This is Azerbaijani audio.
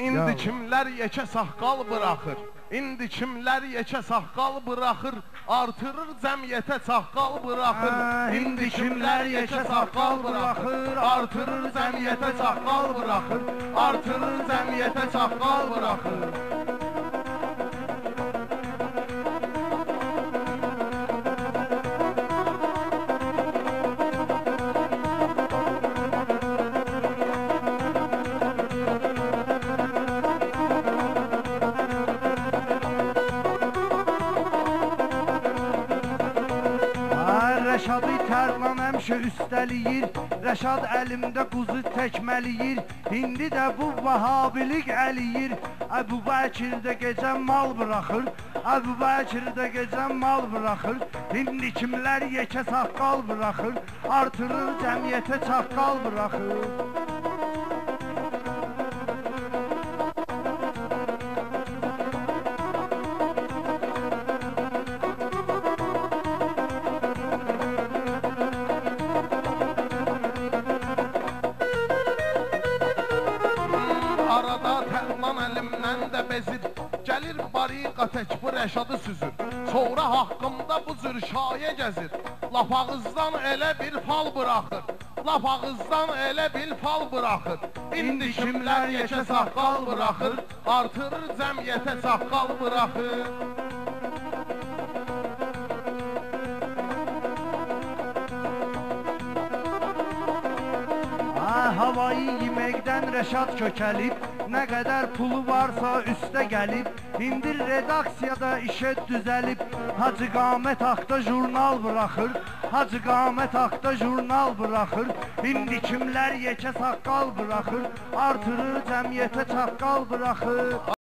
indi kimlər yekə saqqal bıraxır. İndi kimlər yekə saqqal bıraxır, artırır cəmiyyətə çaqqal bıraxır. İndi kimlər yekə saqqal bıraxır, artırır cəmiyyətə çaqqal bıraxır. Artırır cəmiyyətə çaqqal bıraxır. Rəşadı tərlan həmişə üstəliyir, Rəşad əlimdə quzu təkməliyir, İndi də bu vahabilik əliyir, Əbu Bəkir də gecə mal bıraxır, Əbu Bəkir də gecə mal bıraxır, İndi kimlər yekə saqqal bıraxır, artırır cəmiyyətə çaqqal bıraxır. Arada tərlan əlimdən də bezir, gəlir bariqa tək bu Rəşadı süzür. Sonra haqqımda bu cür şayə gəzir, lap ağızdan elə bir fal bıraxır, lap ağızdan elə bir fal bıraxır. İndi kimlər yekə saqqal bıraxır, artırır cəmiyyətə çaqqal bıraxır. Havayı yeməkdən Rəşad kökəlib, nə qədər pulu varsa üstə gəlib, İndi redaksiyada işə düzəlib, Hacı Qamət Haqda jurnal bıraxır, Hacı Qamət Haqda jurnal bıraxır, İndi kimlər yekə saqqal bıraxır, artırır cəmiyyətə çaqqal bıraxır.